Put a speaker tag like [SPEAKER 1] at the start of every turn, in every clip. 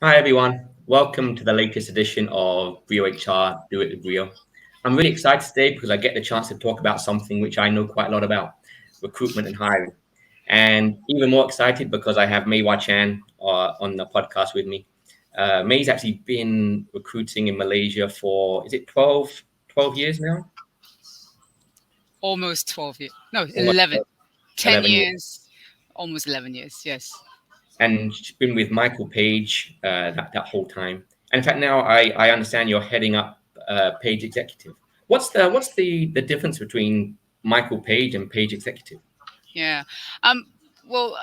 [SPEAKER 1] Hi, everyone. Welcome to the latest edition of Brio HR Do It with Brio. I'm really excited today because I get the chance to talk about something which I know quite a lot about, recruitment and hiring. And even more excited because I have Mei Wah Chan on the podcast with me. May's actually been recruiting in Malaysia for, is it 12 years now?
[SPEAKER 2] Almost 12 years. No,
[SPEAKER 1] Almost
[SPEAKER 2] 11. 10
[SPEAKER 1] 11 years.
[SPEAKER 2] years, almost 11 years. Yes.
[SPEAKER 1] And she's been with Michael Page that whole time. And in fact, now I understand you're heading up Page Executive. What's the difference between Michael Page and Page Executive?
[SPEAKER 2] Yeah. Um, well,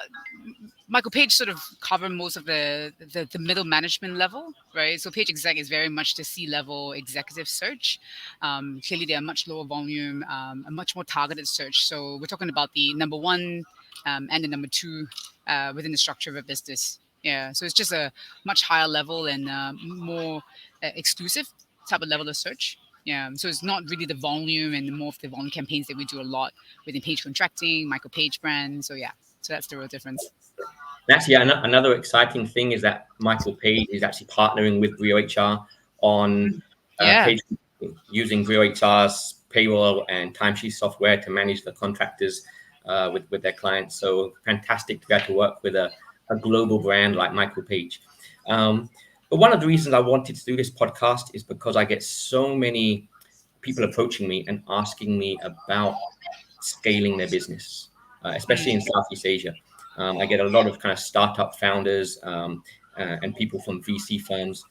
[SPEAKER 2] Michael Page sort of covered most of the middle management level, right? So Page Exec is very much the C-level executive search. Clearly, they are much lower volume, a much more targeted search. So we're talking about the number one and the number two within the structure of a business. Yeah. So it's just a much higher level and more exclusive type of level of search. Yeah. So it's not really the volume and more of the volume campaigns that we do a lot within Page Contracting, Michael Page brand. So yeah. So that's the real difference.
[SPEAKER 1] And actually, another exciting thing is that Michael Page is actually partnering with Brio HR on
[SPEAKER 2] Yeah.
[SPEAKER 1] Page using Brio HR's payroll and timesheet software to manage the contractors with their clients. So fantastic to be able to work with a global brand like Michael Page. But one of the reasons I wanted to do this podcast is because I get so many people approaching me and asking me about scaling their business, especially in
[SPEAKER 2] Mm.
[SPEAKER 1] Southeast Asia. I get a lot of kind of startup founders and people from VC firms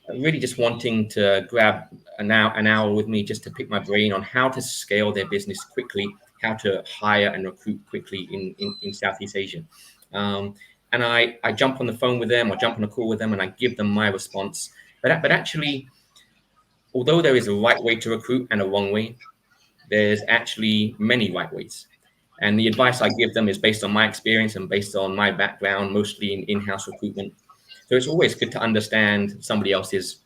[SPEAKER 1] really just wanting to grab an hour with me just to pick my brain on how to scale their business quickly, how to hire and recruit quickly in Southeast Asia. And I jump on the phone with them or jump on a call with them and I give them my response. But actually, although there is a right way to recruit and a wrong way, there's actually many right ways. And the advice I give them is based on my experience and based on my background, mostly in in-house recruitment. So it's always good to understand somebody else's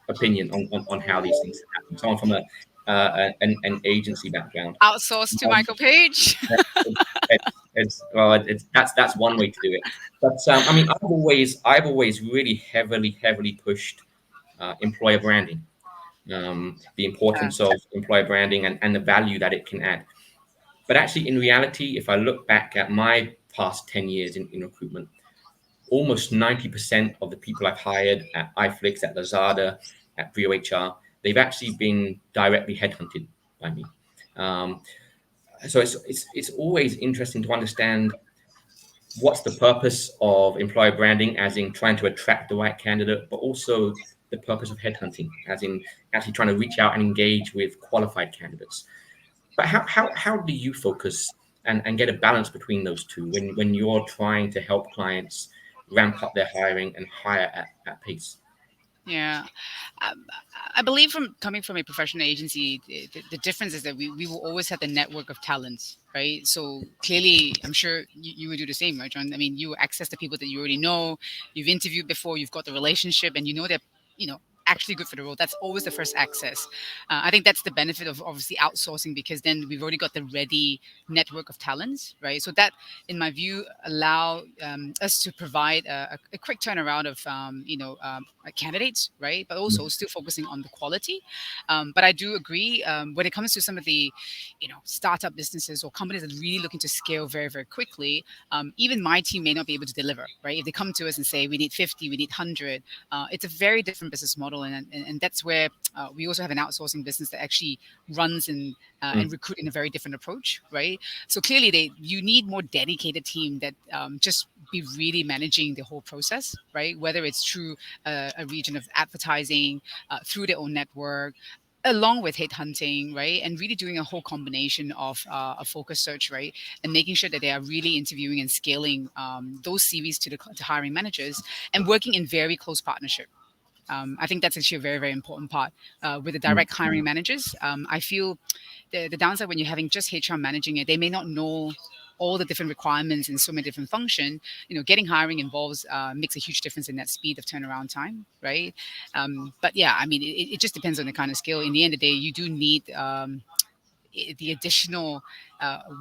[SPEAKER 1] opinion on how these things happen. Someone from an agency background.
[SPEAKER 2] Outsourced to
[SPEAKER 1] Um,
[SPEAKER 2] Michael Page.
[SPEAKER 1] that's one way to do it. But I mean, I've always really heavily pushed employer branding, the
[SPEAKER 2] Yeah.
[SPEAKER 1] importance of employer branding and the value that it can add. But actually, in reality, if I look back at my past 10 years in recruitment, almost 90% of the people I've hired at iFlix, at Lazada, at Brio HR, they've actually been directly headhunted by me. Um, so it's always interesting to understand what's the purpose of employer branding, as in trying to attract the right candidate, but also the purpose of headhunting, as in actually trying to reach out and engage with qualified candidates. But how do you focus and get a balance between those two when you're trying to help clients ramp up their hiring and hire at pace?
[SPEAKER 2] Yeah. Um, I believe from coming from a professional agency, the difference is that we will always have the network of talents, right? So clearly, I'm sure you would do the same, right, John? I mean, you access the people that you already know, you've interviewed before, you've got the relationship, and you know they're, you know, actually good for the role. That's always the first access. I think that's the benefit of obviously outsourcing because then we've already got the ready network of talents, right? So that, in my view, allow us to provide a quick turnaround of candidates, right? But also still focusing on the quality. But I do agree when it comes to some of the startup businesses or companies that are really looking to scale very very quickly. Even my team may not be able to deliver, right? If they come to us and say we need 50, we need 100, it's a very different business model, and that's where we also have an outsourcing business that actually runs and
[SPEAKER 1] Mm.
[SPEAKER 2] recruit in a very different approach, right? So clearly, you need more dedicated team that just be really managing the whole process, right? Whether it's through a region of advertising, through their own network, along with headhunting, right? And really doing a whole combination of a focus search, right? And making sure that they are really interviewing and scaling those CVs to hiring managers and working in very close partnership. I think that's actually a very, very important part with the
[SPEAKER 1] Mm.
[SPEAKER 2] direct hiring managers. I feel the downside when you're having just HR managing it, they may not know all the different requirements and so many different function. Getting hiring involves makes a huge difference in that speed of turnaround time, right? But yeah, I mean, it just depends on the kind of skill. In the end of the day, you do need the additional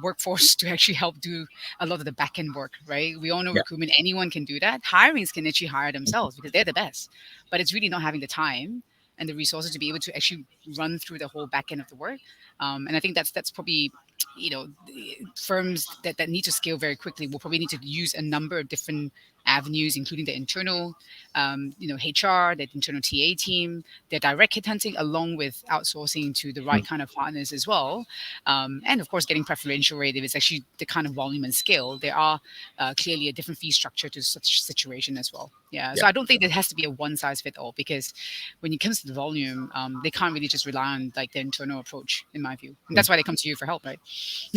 [SPEAKER 2] workforce to actually help do a lot of the back end work, right? We all know
[SPEAKER 1] Yeah.
[SPEAKER 2] recruitment, anyone can do that. Hirings can actually hire themselves because they're the best, but it's really not having the time and the resources to be able to actually run through the whole back end of the work. And I think that's probably, firms that need to scale very quickly will probably need to use a number of different avenues, including the internal, HR, the internal TA team, their direct headhunting, along with outsourcing to the right kind of partners as well. And of course, getting preferential rate if it's actually the kind of volume and scale. There are clearly a different fee structure to such situation as well. Yeah.
[SPEAKER 1] Yeah.
[SPEAKER 2] So I don't think there has to be a one size fit all, because when it comes to the volume, they can't really just rely on like their internal approach, in my view. And that's why they come to you for help, right?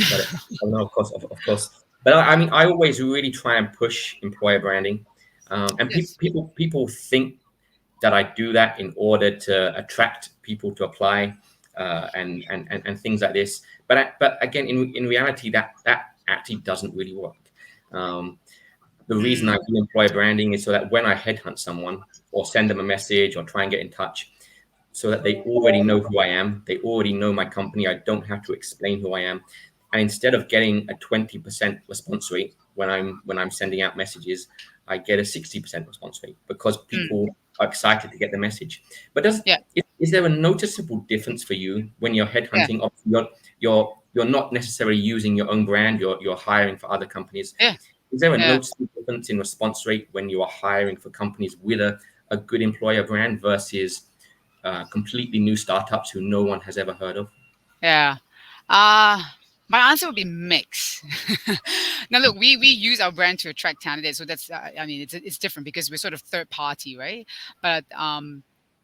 [SPEAKER 1] Got it. Oh, no, of course, of course. But I mean, I always really try and push employer branding, and
[SPEAKER 2] Yes.
[SPEAKER 1] people think that I do that in order to attract people to apply, and things like this. But again, in reality, that actually doesn't really work. Um, the reason I do employer branding is so that when I headhunt someone or send them a message or try and get in touch, so that they already know who I am, they already know my company. I don't have to explain who I am. And instead of getting a 20% response rate when I'm sending out messages, I get a 60% response rate because people are excited to get the message. But
[SPEAKER 2] Yeah.
[SPEAKER 1] is there a noticeable difference for you when you're
[SPEAKER 2] Yeah.
[SPEAKER 1] headhunting? You're not necessarily using your own brand. You're hiring for other companies.
[SPEAKER 2] Yeah.
[SPEAKER 1] Is there a
[SPEAKER 2] Yeah.
[SPEAKER 1] noticeable difference in response rate when you are hiring for companies with a good employer brand versus completely new startups who no one has ever heard of?
[SPEAKER 2] Yeah. Uh my answer would be mix. Now, look, we use our brand to attract candidates, so that's I mean, it's different because we're sort of third party, right? But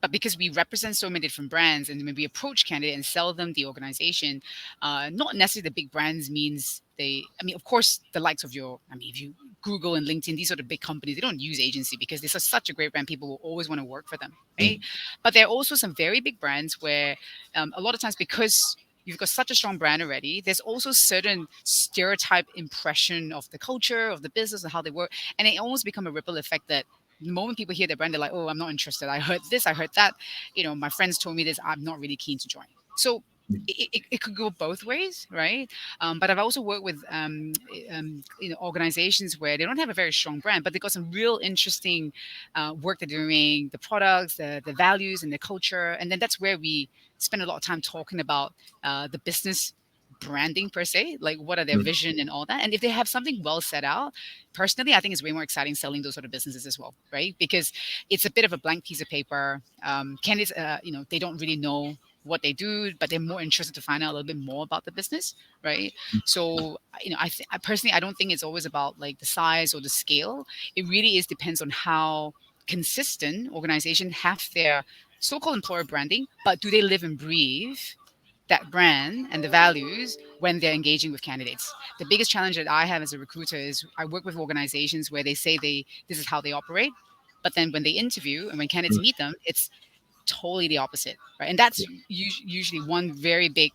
[SPEAKER 2] because we represent so many different brands, and when we approach candidate and sell them the organization, not necessarily the big brands means they. I mean, of course, the likes of your. I mean, if you Google and LinkedIn, these are the big companies. They don't use agency because they're such a great brand. People will always want to work for them, right? But there are also some very big brands where a lot of times, because you've got such a strong brand already, there's also certain stereotype impression of the culture of the business and how they work, and it almost become a ripple effect that the moment people hear their brand, they're like, oh, I'm not interested, I heard this, I heard that, my friends told me this, I'm not really keen to join. So it could go both ways, right? But I've also worked with organizations where they don't have a very strong brand, but they got some real interesting work they're doing, the products, the values, and the culture, and then that's where we spend a lot of time talking about the business branding per se, like what are their vision and all that. And if they have something well set out, personally, I think it's way more exciting selling those sort of businesses as well, right? Because it's a bit of a blank piece of paper. Candidates, they don't really know what they do, but they're more interested to find out a little bit more about the business, right? So, I personally, I don't think it's always about like the size or the scale. It really is depends on how consistent organization have their so-called employer branding, but do they live and breathe that brand and the values when they're engaging with candidates? The biggest challenge that I have as a recruiter is I work with organizations where they say this is how they operate, but then when they interview and when candidates meet them, it's totally the opposite, right? And that's usually one very big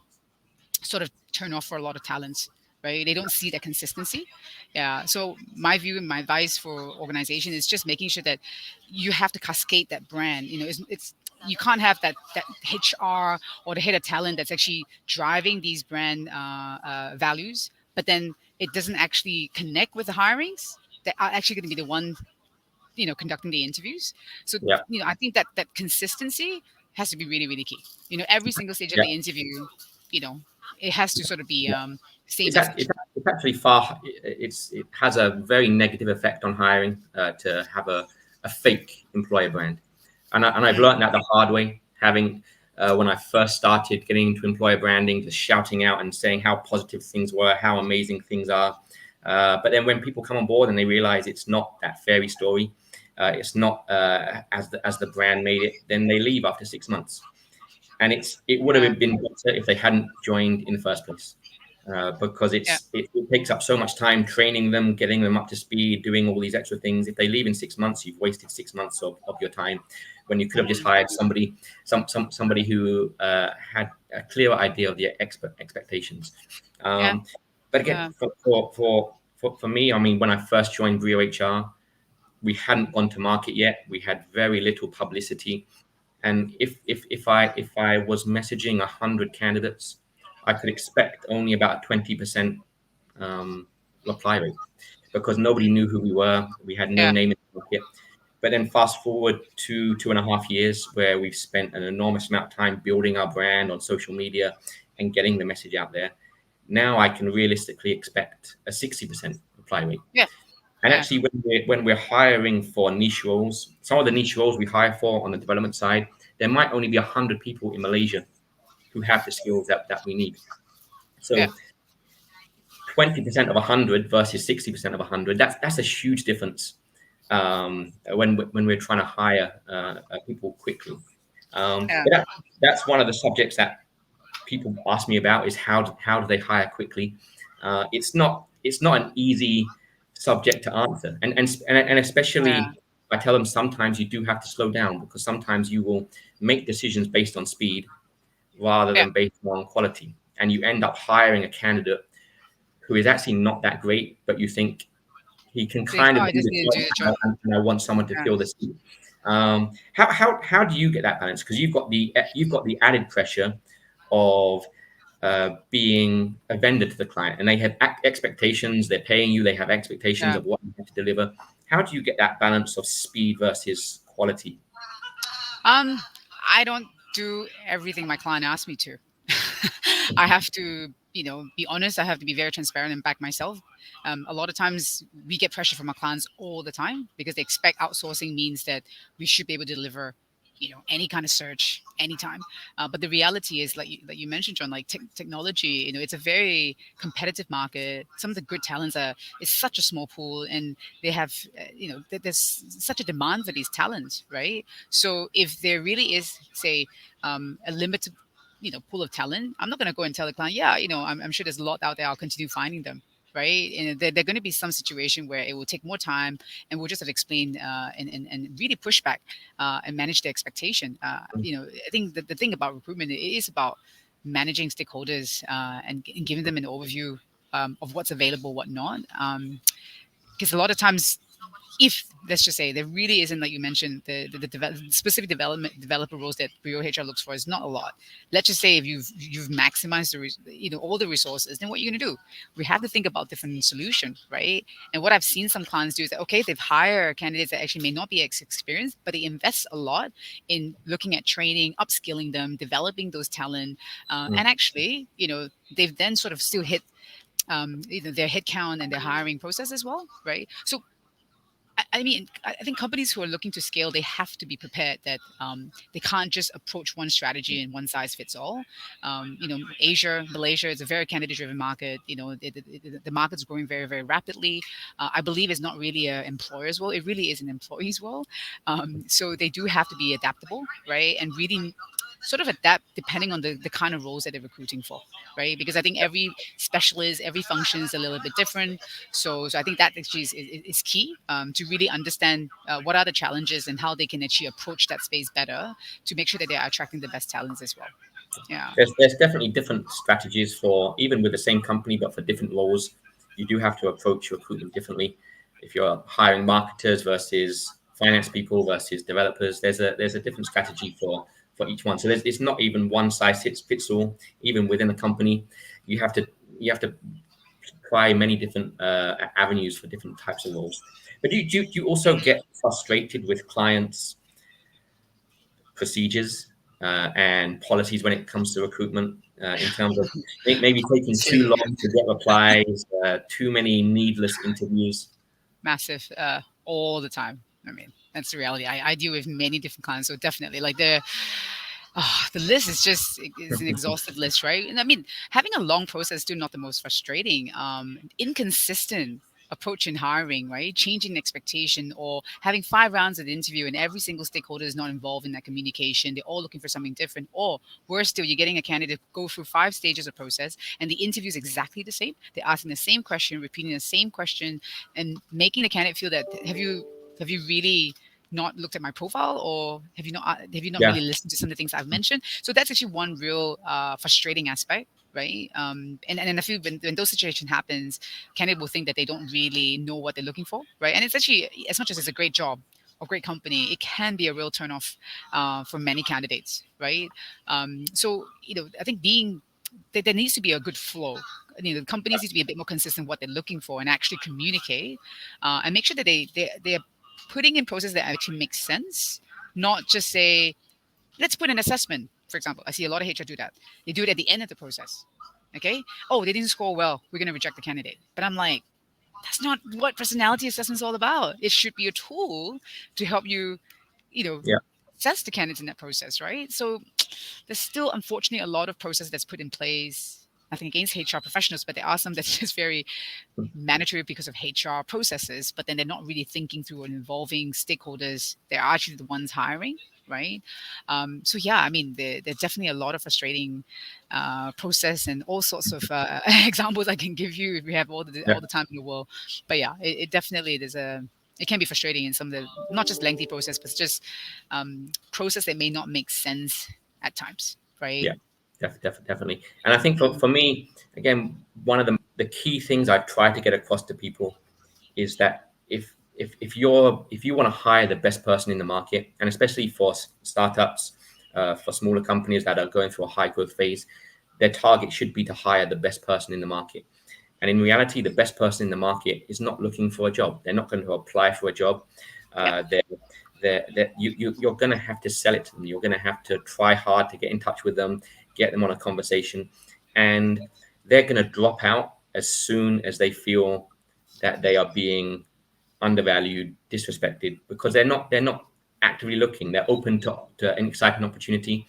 [SPEAKER 2] sort of turn off for a lot of talents, right? They don't see that consistency. Yeah. So my view and my advice for organization is just making sure that you have to cascade that brand. It's you can't have that HR or the head of talent that's actually driving these brand values, but then it doesn't actually connect with the hirings that are actually going to be the one conducting the interviews. So
[SPEAKER 1] Yeah.
[SPEAKER 2] I think that consistency has to be really, really key. Every single stage of
[SPEAKER 1] Yeah.
[SPEAKER 2] the interview, you know it has to sort of be
[SPEAKER 1] Yeah.
[SPEAKER 2] same message.
[SPEAKER 1] It's actually it has a very negative effect on hiring to have a fake employer brand, and I've learned that the hard way. Having when I first started getting into employer branding, just shouting out and saying how positive things were, how amazing things are, but then when people come on board and they realize it's not that fairy story, it's not as the brand made it, then they leave after 6 months. And it would
[SPEAKER 2] Yeah.
[SPEAKER 1] have been better if they hadn't joined in the first place, because
[SPEAKER 2] Yeah.
[SPEAKER 1] it takes up so much time training them, getting them up to speed, doing all these extra things. If they leave in 6 months, you've wasted 6 months of your time when you could have just hired somebody who had a clearer idea of the expectations.
[SPEAKER 2] Yeah.
[SPEAKER 1] But again,
[SPEAKER 2] Yeah.
[SPEAKER 1] for me, I mean, when I first joined Brio HR, we hadn't gone to market yet. We had very little publicity. And if I was messaging 100 candidates, I could expect only about 20% reply rate because nobody knew who we were. We had no
[SPEAKER 2] Yeah.
[SPEAKER 1] name in the market. But then fast forward to 2.5 years where we've spent an enormous amount of time building our brand on social media and getting the message out there. Now I can realistically expect a 60% reply rate.
[SPEAKER 2] Yeah.
[SPEAKER 1] And
[SPEAKER 2] Yeah.
[SPEAKER 1] actually, when we're hiring for niche roles, some of the niche roles we hire for on the development side, there might only be 100 people in Malaysia who have the skills that we need.
[SPEAKER 2] Yeah.
[SPEAKER 1] So 20% of 100 versus 60% of 100, that's a huge difference when we're trying to hire people quickly.
[SPEAKER 2] Yeah.
[SPEAKER 1] But that's one of the subjects that people ask me about is how do they hire quickly? It's not an easy subject to answer, and
[SPEAKER 2] Yeah.
[SPEAKER 1] especially I tell them sometimes you do have to slow down because sometimes you will make decisions based on speed rather
[SPEAKER 2] Yeah.
[SPEAKER 1] than based on quality, and you end up hiring a candidate who is actually not that great, but you think he can
[SPEAKER 2] Think,
[SPEAKER 1] kind
[SPEAKER 2] oh,
[SPEAKER 1] of
[SPEAKER 2] I
[SPEAKER 1] do
[SPEAKER 2] just
[SPEAKER 1] the
[SPEAKER 2] need to
[SPEAKER 1] job,
[SPEAKER 2] do the job.
[SPEAKER 1] and I want someone to
[SPEAKER 2] Yeah.
[SPEAKER 1] fill the seat. How do you get that balance? Because you've got the added pressure of being a vendor to the client, and they have expectations. They're paying you. They have expectations
[SPEAKER 2] Yeah.
[SPEAKER 1] of what you have to deliver. How do you get that balance of speed versus quality?
[SPEAKER 2] Um, I don't do everything my client asks me to. I have to, be honest. I have to be very transparent and back myself. A lot of times we get pressure from our clients all the time because they expect outsourcing means that we should be able to deliver, any kind of search anytime. But the reality is, like you mentioned, John, like technology, it's a very competitive market. Some of the good talents it's such a small pool, and they have, there's such a demand for these talents, right? So if there really is, say, a limited, pool of talent, I'm not going to go and tell the client, yeah, I'm sure there's a lot out there. I'll continue finding them, right? And there going to be some situation where it will take more time, and we'll just have to explain and really push back and manage the expectation. I think that the thing about recruitment, it is about managing stakeholders and giving them an overview of what's available, what not. Because a lot of times, if let's just say there really isn't, like you mentioned, the specific developer roles that Bureau HR looks for is not a lot. Let's just say if you've maximized all the resources, then what are you going to do? We have to think about different solution, right? And what I've seen some clients do is that, okay, they've hired candidates that actually may not be experienced, but they invest a lot in looking at training, upskilling them, developing those talent,
[SPEAKER 1] Mm.
[SPEAKER 2] and actually, they've then sort of still hit their headcount and their hiring process as well, right? So I mean, I think companies who are looking to scale, they have to be prepared that they can't just approach one strategy and one size fits all. Asia, Malaysia is a very candidate-driven market. The market's growing very, very rapidly. I believe it's not really an employer's world; it really is an employee's world. So they do have to be adaptable, right, and really sort of adapt depending on the kind of roles that they're recruiting for, right? Because I think every specialist, every function is a little bit different. So I think that actually is key to really understand what are the challenges and how they can actually approach that space better to make sure that they are attracting the best talents as well. Yeah.
[SPEAKER 1] There's definitely different strategies for even with the same company, but for different roles, you do have to approach recruitment differently. If you're hiring marketers versus finance people versus developers, there's a different strategy for each one. So it's not even one size fits all. Even within a company, you have to you have to try many different avenues for different types of roles. But do you also get frustrated with clients' procedures and policies when it comes to recruitment in terms of maybe taking too long to get replies, too many needless interviews?
[SPEAKER 2] Massive all the time. I mean, that's the reality. I deal with many different clients, so definitely like the list is an exhaustive list, right? And I mean, having a long process is still not the most frustrating. Inconsistent approach in hiring, right? Changing expectation or having 5 rounds of the interview and every single stakeholder is not involved in that communication. They're all looking for something different. Or worse still, you're getting a candidate go through 5 stages of process and the interview is exactly the same. They're asking the same question, repeating the same question, and making the candidate feel that have you really not looked at my profile, or have you not
[SPEAKER 1] Yeah,
[SPEAKER 2] really listened to some of the things I've mentioned? So that's actually one real frustrating aspect, right? And I feel when those situations happens, candidate will think that they don't really know what they're looking for, right? And it's actually, as much as it's a great job or great company, it can be a real turnoff for many candidates, right? So I think being there needs to be a good flow. The companies need to be a bit more consistent what they're looking for and actually communicate, and make sure that they're putting in process that actually makes sense, not just say, let's put an assessment. For example, I see a lot of HR do that. They do it at the end of the process. Okay. Oh, they didn't score well. We're going to reject the candidate. But I'm like, that's not what personality assessment is all about. It should be a tool to help you, you know,
[SPEAKER 1] Yeah.
[SPEAKER 2] assess the candidates in that process, right? So there's still, unfortunately, a lot of process that's put in place. Nothing against HR professionals, but there are some that's just very mandatory because of HR processes, but then they're not really thinking through and involving stakeholders. They're actually the ones hiring, right? So yeah, I mean, there's definitely a lot of frustrating process and all sorts of examples I can give you if we have all the time in the world. But yeah, it definitely it can be frustrating in some of the not just lengthy process, but just process that may not make sense at times, right?
[SPEAKER 1] Yeah, definitely. And I think for me, again, one of the key things I try to get across to people is that if you want to hire the best person in the market, and especially for startups, for smaller companies that are going through a high growth phase, their target should be to hire the best person in the market. And in reality, the best person in the market is not looking for a job. They're not going to apply for a job.
[SPEAKER 2] Yep.
[SPEAKER 1] You're going to have to sell it to them. You're going to have to try hard to get in touch with them, get them on a conversation, and they're going to drop out as soon as they feel that they are being undervalued, disrespected, because they're not actively looking. They're open to an exciting opportunity.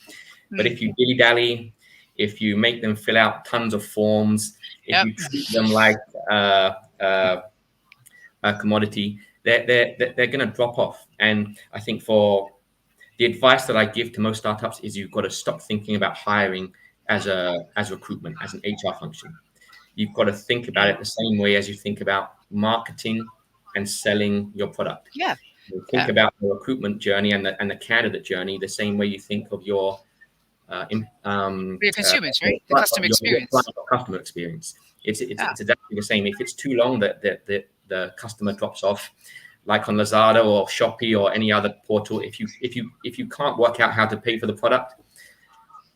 [SPEAKER 1] But if you dilly dally, if you make them fill out tons of forms, if
[SPEAKER 2] Yep.
[SPEAKER 1] you treat them like a commodity, they're going to drop off. And I think for the advice that I give to most startups is you've got to stop thinking about hiring as recruitment, as an HR function. You've got to think about it the same way as you think about marketing and selling your product.
[SPEAKER 2] Yeah.
[SPEAKER 1] You think about the recruitment journey and the candidate journey the same way you think of your
[SPEAKER 2] For your consumers, right? The customer experience.
[SPEAKER 1] your customer experience. It's exactly the same. If it's too long, that the customer drops off, like on Lazada or Shopee or any other portal. If you can't work out how to pay for the product,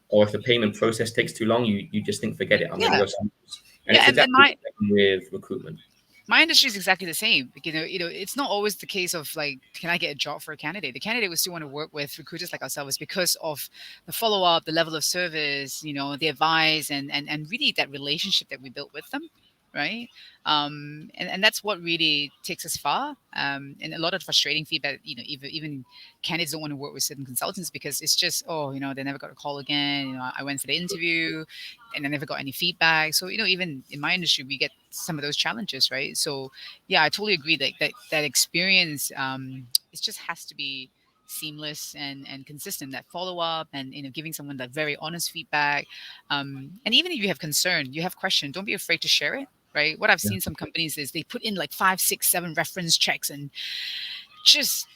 [SPEAKER 1] or if the payment process takes too long, you just think, forget it, I'm going to go somewhere else. And it's exactly the same with recruitment.
[SPEAKER 2] My industry is exactly the same. It's not always the case of like, can I get a job for a candidate? The candidate will still want to work with recruiters like ourselves because of the follow-up, the level of service, the advice and really that relationship that we built with them. Right. And that's what really takes us far. And a lot of frustrating feedback, even candidates don't want to work with certain consultants because it's just, they never got a call again. I went for the interview and I never got any feedback. So, even in my industry, we get some of those challenges, right? So, yeah, I totally agree that experience, it just has to be seamless and consistent, that follow-up and, giving someone that very honest feedback. And even if you have concern, you have question, don't be afraid to share it. Right. What I've seen some companies is they put in like 5, 6, 7 reference checks and just,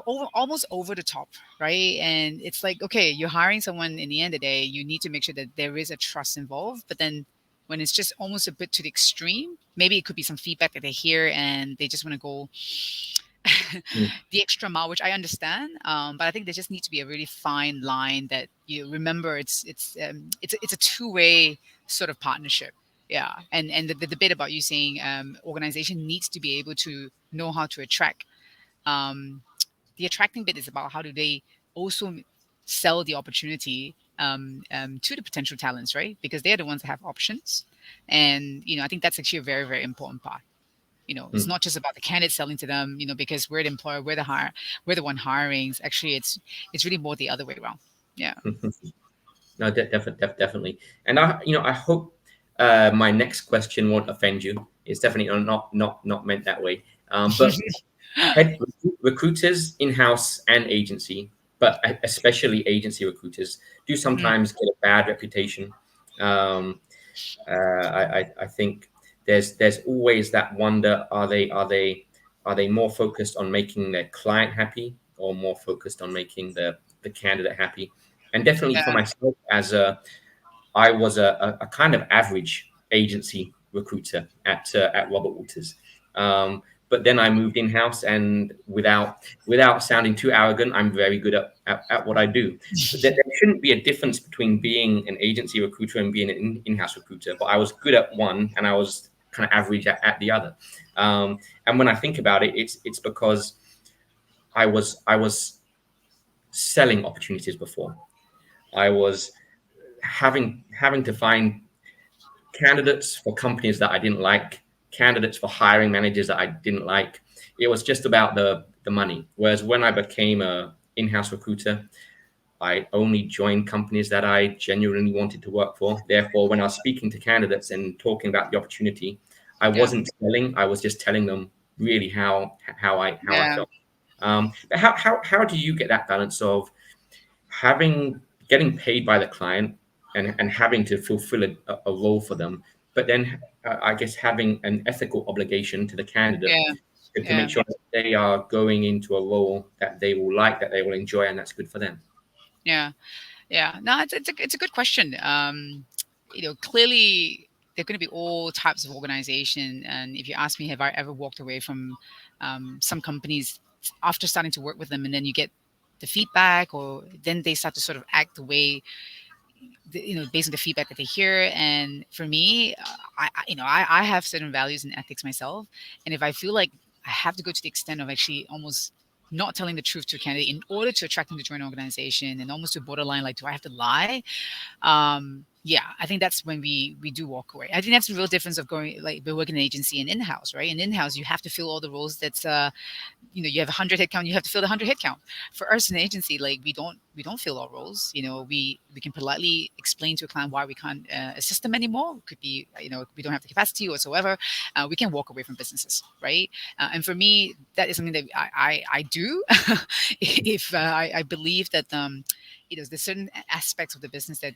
[SPEAKER 2] almost over the top. Right. And it's like, okay, you're hiring someone. In the end of the day, you need to make sure that there is a trust involved. But then when it's just almost a bit to the extreme, maybe it could be some feedback that they hear and they just want to go the extra mile, which I understand. But I think there just needs to be a really fine line that you remember it's a two-way sort of partnership. Yeah, and the debate about you saying organization needs to be able to know how to attract. The attracting bit is about how do they also sell the opportunity to the potential talents, right? Because they're the ones that have options, and I think that's actually a very, very important part. It's not just about the candidate selling to them, because we're the employer, we're the one hiring. Actually, it's really more the other way around. Yeah.
[SPEAKER 1] No, definitely. And I hope my next question won't offend you. It's definitely not meant that way. But recruiters, in-house and agency, but especially agency recruiters, do sometimes get a bad reputation. I think there's always that wonder: are they more focused on making their client happy, or more focused on making the candidate happy? And definitely for myself, I was a kind of average agency recruiter at Robert Walters. But then I moved in-house, and without sounding too arrogant, I'm very good at what I do. So there shouldn't be a difference between being an agency recruiter and being an in-house recruiter, but I was good at one and I was kind of average at the other. And when I think about it, it's because I was selling opportunities before. I was having to find candidates for companies that I didn't like, candidates for hiring managers that I didn't like. It was just about the money. Whereas when I became a in-house recruiter, I only joined companies that I genuinely wanted to work for. Therefore, when I was speaking to candidates and talking about the opportunity, I wasn't selling. I was just telling them really how I felt. But how do you get that balance of getting paid by the client and having to fulfill a role for them, but then I guess having an ethical obligation to the candidate to make sure that they are going into a role that they will like, that they will enjoy, and that's good for them?
[SPEAKER 2] Yeah. No, it's a good question. Clearly there are going to be all types of organization. And if you ask me, have I ever walked away from some companies after starting to work with them, and then you get the feedback, or then they start to sort of act the way, based on the feedback that they hear. And for me, I have certain values and ethics myself. And if I feel like I have to go to the extent of actually almost not telling the truth to a candidate in order to attract them to join an organization, and almost to borderline, like, do I have to lie? I think that's when we do walk away. I think that's the real difference of going, like, we're working in an agency and in-house, right? And in-house, you have to fill all the roles. That's you have 100 headcount, you have to fill the 100 headcount. For us in an agency, like, we don't fill our roles. We can politely explain to a client why we can't assist them anymore. It could be, we don't have the capacity whatsoever. We can walk away from businesses, right? And for me, that is something that I do. If I believe that there's certain aspects of the business that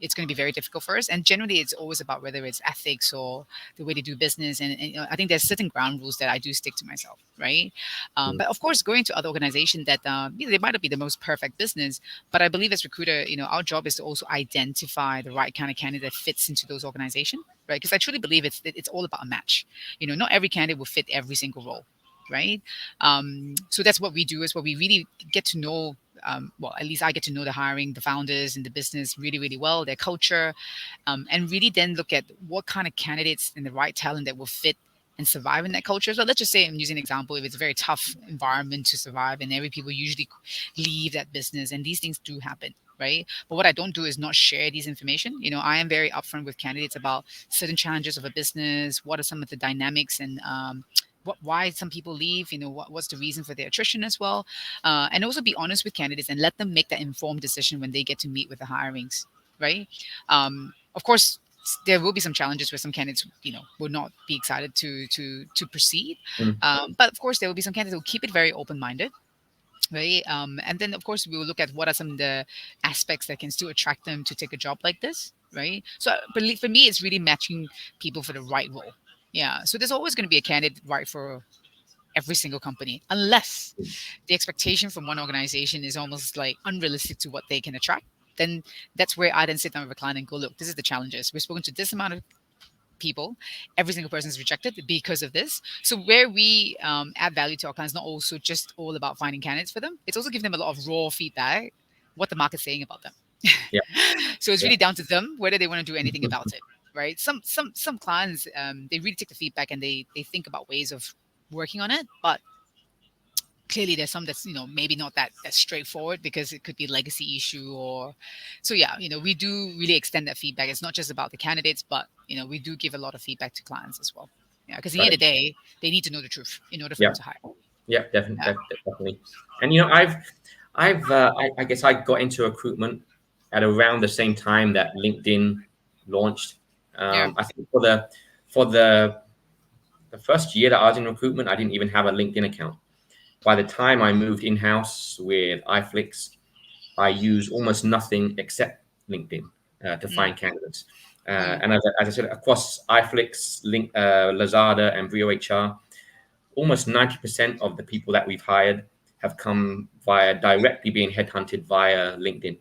[SPEAKER 2] it's going to be very difficult for us. And generally, it's always about whether it's ethics or the way they do business. And I think there's certain ground rules that I do stick to myself, right? But of course, going to other organizations that they might not be the most perfect business, but I believe as recruiter, our job is to also identify the right kind of candidate that fits into those organizations, right? Because I truly believe it's all about a match. Not every candidate will fit every single role, right? So that's what we do, is what we really get to know. Well, at least I get to know the hiring, the founders, and the business really, really well, their culture, and really then look at what kind of candidates and the right talent that will fit and survive in that culture. So let's just say, I'm using an example, if it's a very tough environment to survive and every people usually leave that business, and these things do happen, right? But what I don't do is not share these information. I am very upfront with candidates about certain challenges of a business, what are some of the dynamics, and why some people leave, what's the reason for their attrition as well. And also be honest with candidates and let them make that informed decision when they get to meet with the hirings, right? Of course, there will be some challenges where some candidates, will not be excited to proceed. But of course, there will be some candidates who will keep it very open-minded, right? And then, of course, we will look at what are some of the aspects that can still attract them to take a job like this, right? So, but for me, it's really matching people for the right role. Yeah. So there's always going to be a candidate right for every single company, unless the expectation from one organization is almost like unrealistic to what they can attract. Then that's where I then sit down with a client and go, look, this is the challenges. We've spoken to this amount of people. Every single person is rejected because of this. So where we add value to our clients, not also just all about finding candidates for them. It's also giving them a lot of raw feedback, what the market's saying about them.
[SPEAKER 1] Yeah.
[SPEAKER 2] So it's really down to them whether they want to do anything about it, right? Some clients, they really take the feedback and they think about ways of working on it, but clearly there's some that's maybe not that straightforward, because it could be a legacy issue. Or so we do really extend that feedback. It's not just about the candidates, but we do give a lot of feedback to clients as well. Yeah, because at the end of the day, they need to know the truth in order for them to hire.
[SPEAKER 1] Yeah, definitely. And I guess I got into recruitment at around the same time that LinkedIn launched. I think for the first year that I was in recruitment, I didn't even have a LinkedIn account. By the time I moved in-house with iFlix, I use almost nothing except LinkedIn to find candidates. And as I said, across iFlix, Lazada, and Brio HR, almost 90% of the people that we've hired have come directly being headhunted via LinkedIn.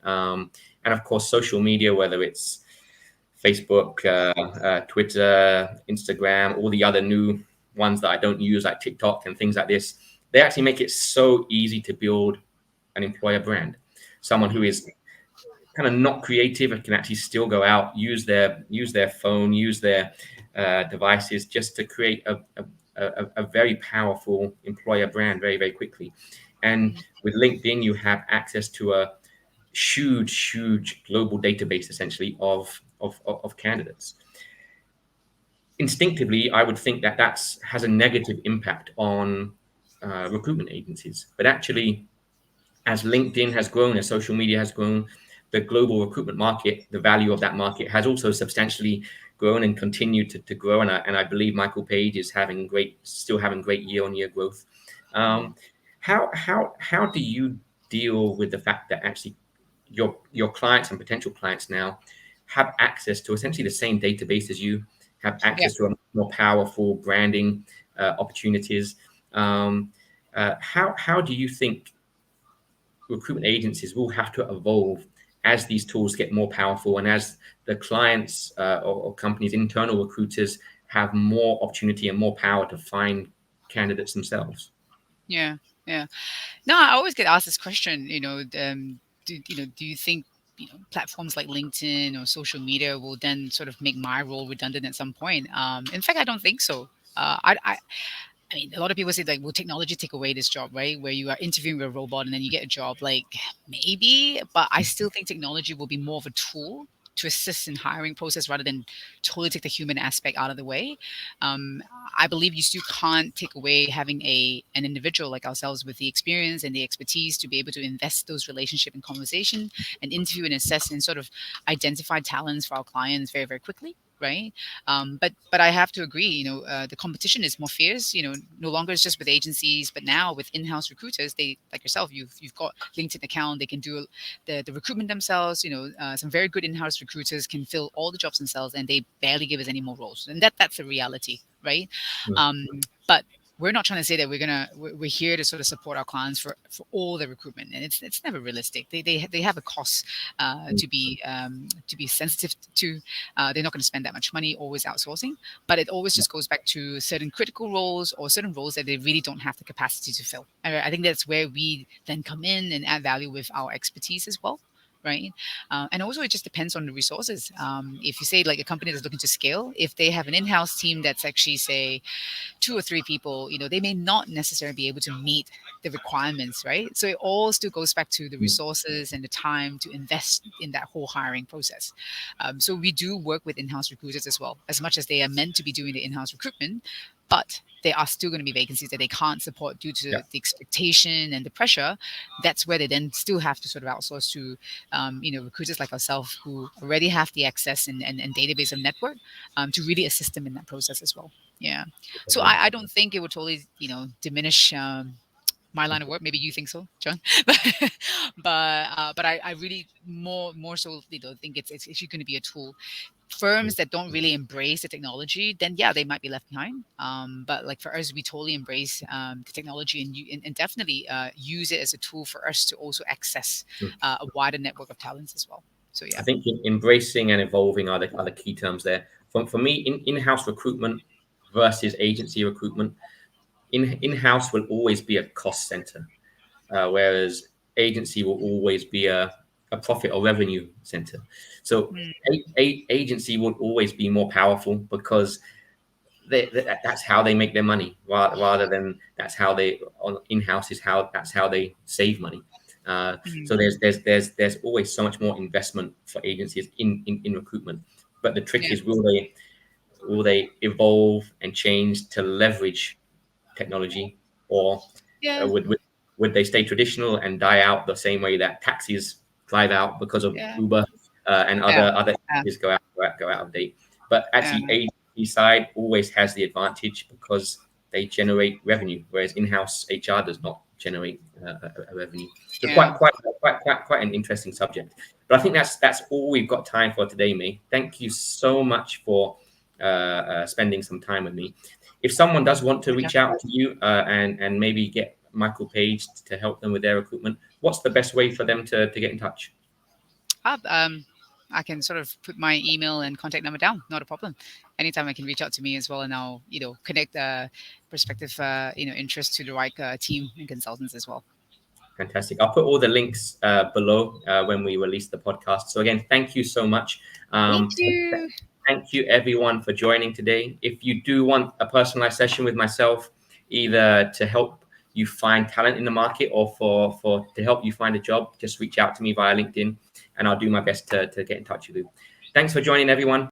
[SPEAKER 1] And of course, social media, whether it's Facebook, Twitter, Instagram, all the other new ones that I don't use, like TikTok and things like this, they actually make it so easy to build an employer brand. Someone who is kind of not creative and can actually still go out, use their phone, use their devices just to create a very powerful employer brand very, very quickly. And with LinkedIn, you have access to a huge global database, essentially, of candidates. Instinctively, I would think that has a negative impact on recruitment agencies. But actually, as LinkedIn has grown, as social media has grown, the global recruitment market, the value of that market has also substantially grown and continued to grow. And I believe Michael Page is still having great year-on-year growth. How do you deal with the fact that actually your clients and potential clients now have access to essentially the same database as you, have access to a more powerful branding opportunities? How do you think recruitment agencies will have to evolve as these tools get more powerful and as the clients or companies' internal recruiters have more opportunity and more power to find candidates themselves?
[SPEAKER 2] Yeah. No, I always get asked this question. Do you think platforms like LinkedIn or social media will then sort of make my role redundant at some point? In fact, I don't think so. I mean, a lot of people say, like, will technology take away this job, right? Where you are interviewing a robot and then you get a job, like, maybe, but I still think technology will be more of a tool to assist in hiring process rather than totally take the human aspect out of the way. Um, I believe you still can't take away having an individual like ourselves with the experience and the expertise to be able to invest those relationship and conversation and interview and assess and sort of identify talents for our clients very, very quickly. Right. But I have to agree, the competition is more fierce, no longer it's just with agencies, but now with in-house recruiters, they, like yourself, you've got LinkedIn account, they can do the recruitment themselves. Some very good in-house recruiters can fill all the jobs themselves and they barely give us any more roles. And that's a reality, right? But we're not trying to say that we're here to sort of support our clients for all the recruitment, and it's never realistic. They have a cost to be sensitive to. They're not going to spend that much money always outsourcing, but it always just goes back to certain critical roles or certain roles that they really don't have the capacity to fill. I think that's where we then come in and add value with our expertise as well. Right. And also, it just depends on the resources. If you say like a company that's looking to scale, if they have an in-house team that's actually, say, 2 or 3 people, they may not necessarily be able to meet the requirements, right? So it all still goes back to the resources and the time to invest in that whole hiring process. So we do work with in-house recruiters as well, as much as they are meant to be doing the in-house recruitment, but there are still going to be vacancies that they can't support due to the expectation and the pressure. That's where they then still have to sort of outsource to, recruiters like ourselves who already have the access and database of network to really assist them in that process as well. Yeah. So I don't think it would totally, diminish my line of work. Maybe you think so, John, but I really more so, think it's actually going to be a tool. Firms that don't really embrace the technology, then they might be left behind. But like for us, we totally embrace the technology and definitely use it as a tool for us to also access a wider network of talents as well. So
[SPEAKER 1] I think embracing and evolving are the key terms there. For me, in-house recruitment versus agency recruitment, in-house will always be a cost center, whereas agency will always be a profit or revenue center. So agency will always be more powerful because that's how they make their money, rather than that's how they on in-house that's how they save money. So there's always so much more investment for agencies in recruitment. But the trick is, will they evolve and change to leverage technology, or would they stay traditional and die out the same way that taxis drive out because of Uber and other agencies go out of date? But actually, agency side always has the advantage because they generate revenue, whereas in-house HR does not generate a revenue. So quite an interesting subject. But I think that's all we've got time for today, May. Thank you so much for spending some time with me. If someone does want to reach out to you and maybe get Michael Page to help them with their recruitment, what's the best way for them to get in touch?
[SPEAKER 2] I can sort of put my email and contact number down. Not a problem. Anytime I can reach out to me as well, and I'll connect prospective interest to the right team and consultants as well.
[SPEAKER 1] Fantastic. I'll put all the links below when we release the podcast. So again, thank you so much.
[SPEAKER 2] Thank you.
[SPEAKER 1] Thank you everyone for joining today. If you do want a personalized session with myself, either to help you find talent in the market or for to help you find a job, just reach out to me via LinkedIn and I'll do my best to get in touch with you. Thanks for joining everyone.